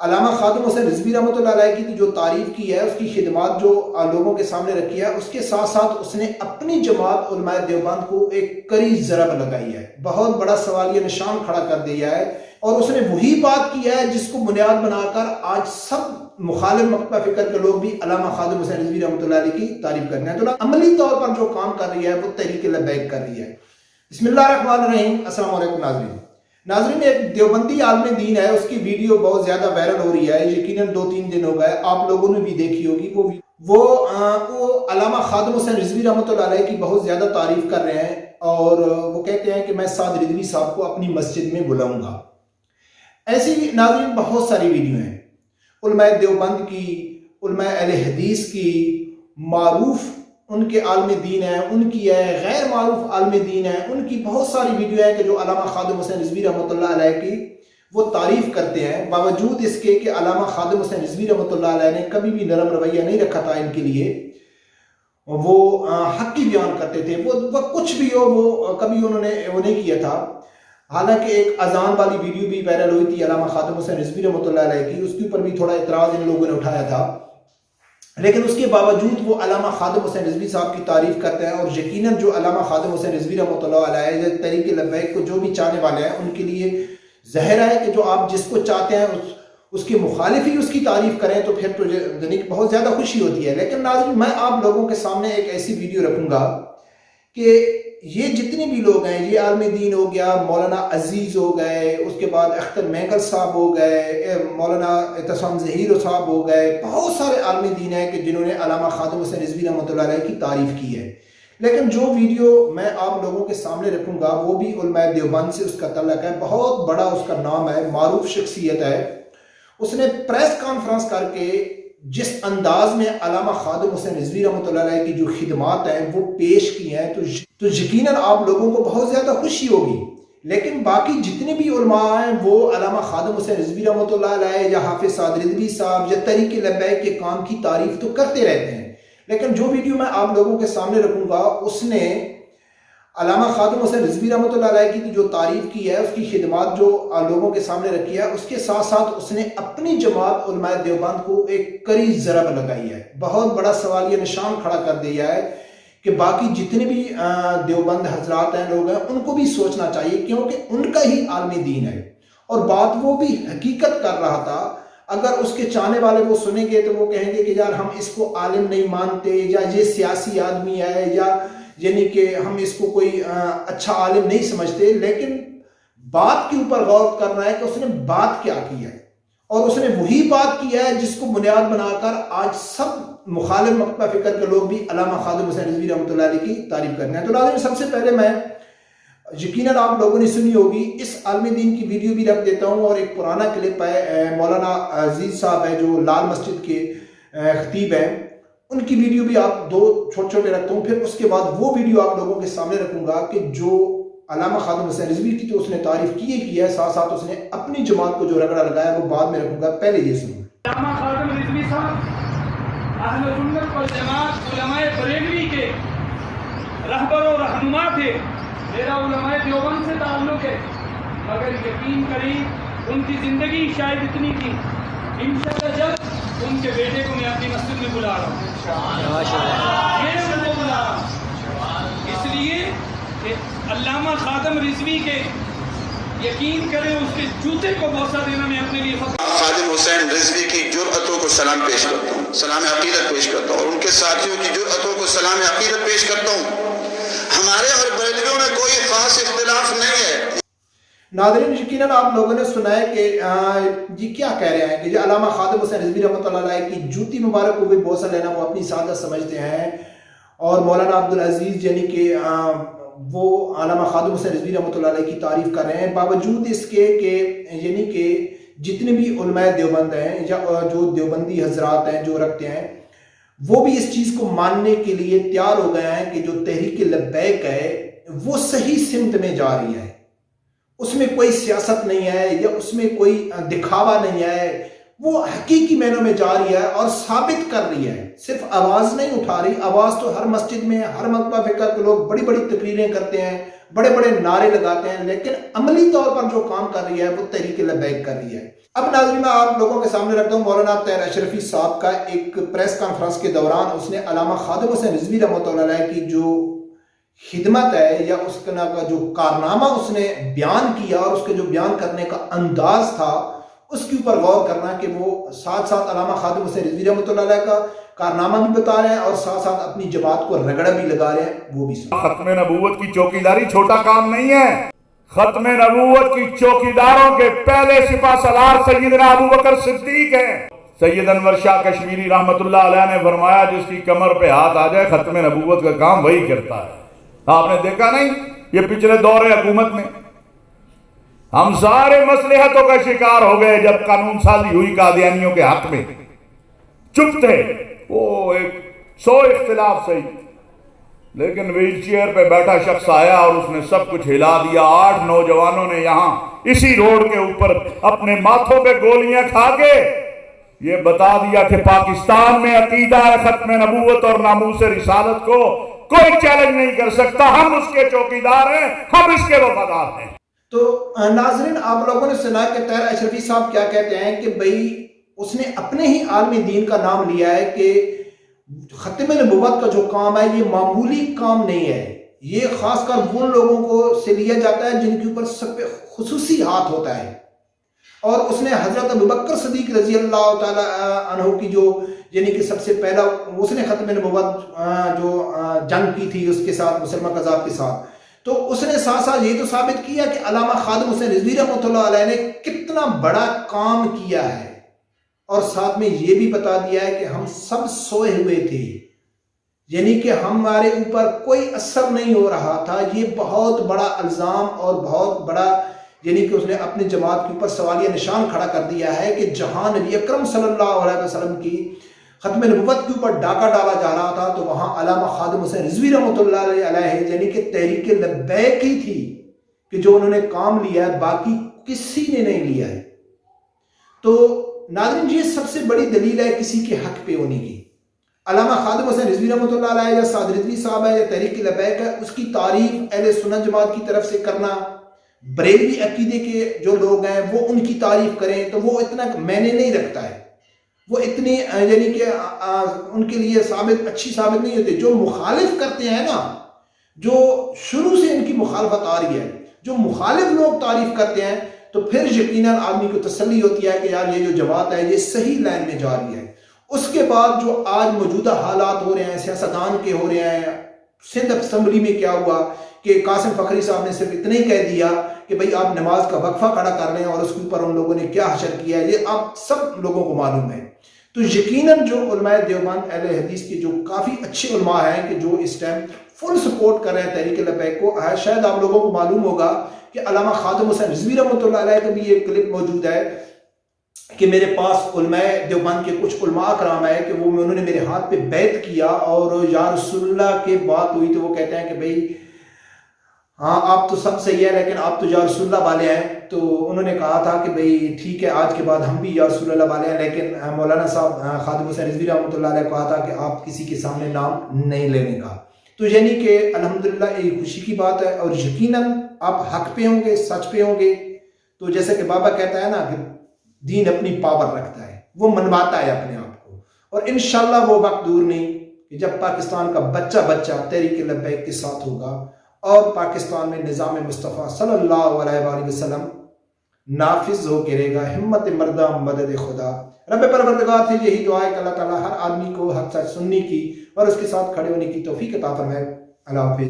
علامہ خادم حسین رضوی رحمۃ اللہ علیہ کی جو تعریف کی ہے، اس کی خدمات جو لوگوں کے سامنے رکھی ہے، اس کے ساتھ ساتھ اس نے اپنی جماعت علماء دیوبند کو ایک کڑی ضرب لگائی ہے، بہت بڑا سوالیہ نشان کھڑا کر دیا ہے، اور اس نے وہی بات کی ہے جس کو بنیاد بنا کر آج سب مخالف مکتبہ فکر کے لوگ بھی علامہ خادم حسین رضوی رحمۃ اللہ علیہ کی تعریف کرنے ہیں۔ تو عملی طور پر جو کام کر رہی ہے وہ تحریک لبیک کر رہی ہے۔ بسم اللہ الرحمن الرحیم۔ السلام علیکم ناظرین، ایک دیوبندی عالم دین ہے، اس کی ویڈیو بہت زیادہ وائرل ہو رہی ہے، یقیناً 2-3 دن ہو گئے، آپ لوگوں نے بھی دیکھی ہوگی۔ وہ علامہ خادم حسین رضوی رحمۃ اللہ علیہ کی بہت زیادہ تعریف کر رہے ہیں، اور وہ کہتے ہیں کہ میں سعد رضوی صاحب کو اپنی مسجد میں بلاؤں گا۔ ایسی ناظرین بہت ساری ویڈیو ہیں علماء دیوبند کی، علماء اہل حدیث کی، معروف ان کے عالم دین ہیں ان کی ہے، غیر معروف عالم دین ہیں ان کی، بہت ساری ویڈیو ہیں کہ جو علامہ خادم حسین رضوی رحمۃ اللہ علیہ کی وہ تعریف کرتے ہیں، باوجود اس کے کہ علامہ خادم حسین رضوی رحمۃ اللہ علیہ نے کبھی بھی نرم رویہ نہیں رکھا تھا ان کے لیے، وہ حق کی بیان کرتے تھے، وہ کچھ بھی ہو وہ کبھی انہوں نے وہ نہیں کیا تھا۔ حالانکہ ایک اذان والی ویڈیو بھی وائرل ہوئی تھی علامہ خادم حسین رضوی رحمۃ اللہ علیہ کی، اس کے اوپر بھی تھوڑا اعتراض ان لوگوں نے اٹھایا تھا، لیکن اس کے باوجود وہ علامہ خادم حسین رضوی صاحب کی تعریف کرتے ہیں، اور یقیناً جو علامہ خادم حسین رضوی رحمۃ اللہ علیہ تحریک لبیک کو جو بھی چاہنے والے ہیں ان کے لیے ظاہر ہے کہ جو آپ جس کو چاہتے ہیں اس کے مخالف ہی اس کی تعریف کریں تو پھر تو بہت زیادہ خوشی ہوتی ہے۔ لیکن ناظرین، میں آپ لوگوں کے سامنے ایک ایسی ویڈیو رکھوں گا کہ یہ جتنے بھی لوگ ہیں، یہ عالم دین ہو گیا، مولانا عزیز ہو گئے، اس کے بعد اختر مینگل صاحب ہو گئے، مولانا اعتصام ظہیر صاحب ہو گئے، بہت سارے عالم دین ہیں کہ جنہوں نے علامہ خادم حسین رضوی رحمۃ اللہ علیہ کی تعریف کی ہے۔ لیکن جو ویڈیو میں آپ لوگوں کے سامنے رکھوں گا وہ بھی علماء دیوبند سے اس کا تعلق ہے، بہت بڑا اس کا نام ہے، معروف شخصیت ہے۔ اس نے پریس کانفرنس کر کے جس انداز میں علامہ خادم حسین رضوی رحمۃ اللہ علیہ کی جو خدمات ہیں وہ پیش کی ہیں تو یقیناً آپ لوگوں کو بہت زیادہ خوشی ہوگی۔ لیکن باقی جتنے بھی علماء ہیں وہ علامہ خادم حسین رضوی رحمۃ اللہ علیہ یا حافظ سعد رضوی صاحب یا تحریک لبیک کے کام کی تعریف تو کرتے رہتے ہیں، لیکن جو ویڈیو میں آپ لوگوں کے سامنے رکھوں گا اس نے علامہ خادم حسین رضوی رحمۃ اللہ علیہ کی جو تعریف کی ہے، اس کی خدمات جو لوگوں کے سامنے رکھی ہے، اس کے ساتھ ساتھ اس نے اپنی جماعت علماء دیوبند کو ایک کڑی ضرب لگائی ہے، بہت بڑا سوالیہ نشان کھڑا کر دیا ہے کہ باقی جتنے بھی دیوبند حضرات ہیں، لوگ ہیں، ان کو بھی سوچنا چاہیے، کیونکہ ان کا ہی عالم دین ہے اور بات وہ بھی حقیقت کر رہا تھا۔ اگر اس کے چاہنے والے وہ سنیں گے تو وہ کہیں گے کہ یار ہم اس کو عالم نہیں مانتے، یا یہ سیاسی آدمی ہے، یا یعنی کہ ہم اس کو کوئی اچھا عالم نہیں سمجھتے۔ لیکن بات کے اوپر غور کرنا ہے کہ اس نے بات کیا کی ہے، اور اس نے وہی بات کی ہے جس کو بنیاد بنا کر آج سب مخالف مکتبہ فکر کے لوگ بھی علامہ خادم حسین رضوی رحمۃ اللہ علیہ کی تعریف کرنے ہیں۔ تو ناظرین، سب سے پہلے میں یقیناً آپ لوگوں نے سنی ہوگی، اس عالم دین کی ویڈیو بھی رکھ دیتا ہوں، اور ایک پرانا کلپ ہے، مولانا عزیز صاحب ہے جو لال مسجد کے خطیب ہیں، ان کی ویڈیو بھی آپ دو چھوٹے رکھتا ہوں، پھر اس کے بعد وہ ویڈیو آپ لوگوں کے سامنے رکھوں گا کہ جو علامہ خادم حسین رضوی کی تو اس نے تعریف کی ہے، ساتھ ساتھ اس نے اپنی جماعت کو جو رگڑا لگایا وہ بعد میں رکھوں گا، پہلے یہ سنوں۔ علامہ خادم رضوی صاحب اہل سنت والجماعت علماء بریلوی کے رہبر و رہنما تھے۔ میرا علماء دیوبند سے تعلق ہے، مگر یقین کریں ان کی زندگی شاید اتنی تھی، انشاءاللہ جب ان کے بیٹے کو میں اپنی مسجد میں بلا رہا ہوں، میں ان کو بلا رہا ہوں، اس لیے کہ علامہ خادم رضوی کے یقین کریں اس کے جوتے کو بوسہ دینا میں اپنے لیے خادم حسین رضوی کی جرأتوں کو سلام پیش کرتا ہوں، سلام عقیدت پیش کرتا ہوں، اور ان کے ساتھیوں کی جرأتوں کو سلام عقیدت پیش کرتا ہوں۔ ہمارے اور بریلویوں میں کوئی خاص اختلاف نہیں ہے۔ ناظرین، یقیناً آپ لوگوں نے سنا ہے کہ جی کیا کہہ رہے ہیں کہ جو علامہ خادم حسین رضوی رحمۃ اللہ علیہ کی جوتی مبارک کو بھی بوسہ لینا وہ اپنی سعادت سمجھتے ہیں، اور مولانا عبدالعزیز یعنی کہ وہ علامہ خادم حسین رضوی رحمۃ اللہ علیہ کی تعریف کر رہے ہیں، باوجود اس کے کہ یعنی کہ جتنے بھی علماء دیوبند ہیں یا جو دیوبندی حضرات ہیں جو رکھتے ہیں، وہ بھی اس چیز کو ماننے کے لیے تیار ہو گئے ہیں کہ جو تحریک لبیک ہے وہ صحیح سمت میں جا رہی ہے، اس میں کوئی سیاست نہیں ہے یا اس میں کوئی دکھاوا نہیں ہے، وہ حقیقی معنوں میں جا رہی ہے اور ثابت کر رہی ہے، صرف آواز نہیں اٹھا رہی. آواز تو ہر مسجد میں، ہر مکتبہ فکر کے لوگ بڑی بڑی تقریریں کرتے ہیں، بڑے بڑے نعرے لگاتے ہیں، لیکن عملی طور پر جو کام کر رہی ہے وہ تحریک لبیک کر رہی ہے. اب ناظرین میں آپ لوگوں کے سامنے رکھتا ہوں مولانا طاہر اشرفی صاحب کا ایک پریس کانفرنس کے دوران اس نے علامہ خادم حسین رضوی رحمۃ اللہ علیہ کی جو خدمت ہے یا اس کا جو کارنامہ اس نے بیان کیا اور اس کے جو بیان کرنے کا انداز تھا اس کے اوپر غور کرنا کہ وہ ساتھ ساتھ علامہ خادم حسین رضوی رحمۃ اللہ علیہ کا کارنامہ بھی بتا رہے ہیں اور ساتھ ساتھ اپنی جماعت کو رگڑا بھی لگا رہے ہیں، وہ بھی سن. ختم نبوت کی چوکیداری چھوٹا کام نہیں ہے. ختم نبوت کی چوکیداروں کے پہلے سپہ سالار سیدنا ابو بکر صدیق ہیں. سید انور شاہ کشمیری رحمت اللہ علیہ نے فرمایا جس کی کمر پہ ہاتھ آ جائے ختم نبوت کا کام وہی کرتا ہے. آپ نے دیکھا نہیں یہ پچھلے دور حکومت میں ہم سارے مصلحتوں کا شکار ہو گئے جب قانون سازی ہوئی قادیانیوں کے حق میں. چپ تھے، وہ ایک 100 اختلاف صحیح، لیکن ویل چیئر پہ بیٹھا شخص آیا اور اس نے سب کچھ ہلا دیا. 8 نوجوانوں نے یہاں اسی روڈ کے اوپر اپنے ماتھوں پہ گولیاں کھا کے یہ بتا دیا کہ پاکستان میں عقیدہ ہے ختم نبوت اور ناموس رسالت کو کوئی چیلنج نہیں کر سکتا. ہم اس کے چوکیدار ہیں، ہم اس کے وفادار ہیں. تو ناظرین آپ لوگوں نے سنا کہ طاہر اشرفی صاحب کیا کہتے ہیں کہ بھئی اس نے اپنے ہی عالم دین کا نام لیا ہے کہ ختم نبوت کا جو کام ہے یہ معمولی کام نہیں ہے. یہ خاص کر ان لوگوں کو سے لیا جاتا ہے جن کے اوپر سب پہ خصوصی ہاتھ ہوتا ہے. اور اس نے حضرت ابوبکر صدیق رضی اللہ تعالی عنہ کی جو یعنی کہ سب سے پہلا اس نے ختم نبوت جو جنگ کی تھی اس کے ساتھ مسلمہ قذاب کے ساتھ، تو اس نے ساتھ ساتھ یہ تو ثابت کیا کہ علامہ خادم حسین رضوی رحمۃ اللہ علیہ نے کتنا بڑا کام کیا ہے، اور ساتھ میں یہ بھی بتا دیا ہے کہ ہم سب سوئے ہوئے تھے، یعنی کہ ہمارے اوپر کوئی اثر نہیں ہو رہا تھا. یہ بہت بڑا الزام اور بہت بڑا یعنی کہ اس نے اپنی جماعت کے اوپر سوالیہ نشان کھڑا کر دیا ہے کہ جہاں نبی اکرم صلی اللہ علیہ وسلم کی ختم نبوت کے اوپر ڈاکہ ڈالا جا رہا تھا تو وہاں علامہ خادم حسین رضوی رحمۃ اللہ علیہ یعنی کہ تحریک لبیک ہی تھی کہ جو انہوں نے کام لیا ہے، باقی کسی نے نہیں لیا ہے. تو ناظرین یہ سب سے بڑی دلیل ہے کسی کے حق پہ ہونے کی. علامہ خادم حسین رضوی رحمۃ اللہ علیہ یا سعد رضوی صاحب ہے یا تحریک لبیک ہے، اس کی تعریف اہل سنت جماعت کی طرف سے کرنا، بریلوی عقیدے کے جو لوگ ہیں وہ ان کی تعریف کریں تو وہ اتنا معنی نہیں رکھتا ہے، وہ اتنی یعنی کہ ان کے لیے اچھی ثابت نہیں ہوتی. جو مخالف کرتے ہیں نا، جو شروع سے ان کی مخالفت آ رہی ہے، جو مخالف لوگ تعریف کرتے ہیں تو پھر یقیناً آدمی کو تسلی ہوتی ہے کہ یار یہ جو جماعت ہے یہ صحیح لائن میں جا رہی ہے. اس کے بعد جو آج موجودہ حالات ہو رہے ہیں سیاستدان کے ہو رہے ہیں، سندھ اسمبلی میں کیا ہوا کہ قاسم فخری صاحب نے صرف اتنا ہی کہہ دیا کہ بھئی آپ نماز کا وقفہ کھڑا کر لیں، اور اس کے اوپر ان لوگوں نے کیا حشر کیا ہے یہ آپ سب لوگوں کو معلوم ہے. تو یقیناً جو علماء دیوبند اہل حدیث کے جو کافی اچھے علماء ہیں کہ جو اس ٹائم فل سپورٹ کر رہے ہیں تحریک لبیک کو، شاید آپ لوگوں کو معلوم ہوگا کہ علامہ خادم حسین رضوی رحمۃ اللہ علیہ کا بھی یہ کلپ موجود ہے کہ میرے پاس علماء دیوبند کے کچھ علماء کرام ہے کہ وہ انہوں نے میرے ہاتھ پہ بیعت کیا اور یا رسول اللہ کے بات ہوئی تو وہ کہتے ہیں کہ بھئی ہاں آپ تو سب صحیح ہے لیکن آپ تو یا رسول اللہ والے ہیں. تو انہوں نے کہا تھا کہ بھئی ٹھیک ہے آج کے بعد ہم بھی یا رسول اللہ والے ہیں، لیکن مولانا صاحب خادم حسین رضوی رحمۃ اللہ علیہ کہا تھا کہ آپ کسی کے سامنے نام نہیں لینے کا. تو یعنی کہ الحمدللہ ایک خوشی کی بات ہے، اور یقیناً آپ حق پہ ہوں گے، سچ پہ ہوں گے. تو جیسے کہ بابا کہتا ہے نا کہ دین اپنی پاور رکھتا ہے، وہ منواتا ہے اپنے آپ کو، اور انشاءاللہ وہ وقت دور نہیں کہ جب پاکستان کا بچہ تحریک لبیک کے ساتھ ہوگا اور پاکستان میں نظام مصطفیٰ صلی اللہ علیہ وآلہ وسلم نافذ ہو کے رہے گا. ہمت مردہ مدد خدا. رب پروردگار سے یہی دعا ہے کہ اللہ تعالیٰ ہر آدمی کو حق سچ سننے کی اور اس کے ساتھ کھڑے ہونے کی توفیق عطا فرمائے. اللہ حافظ.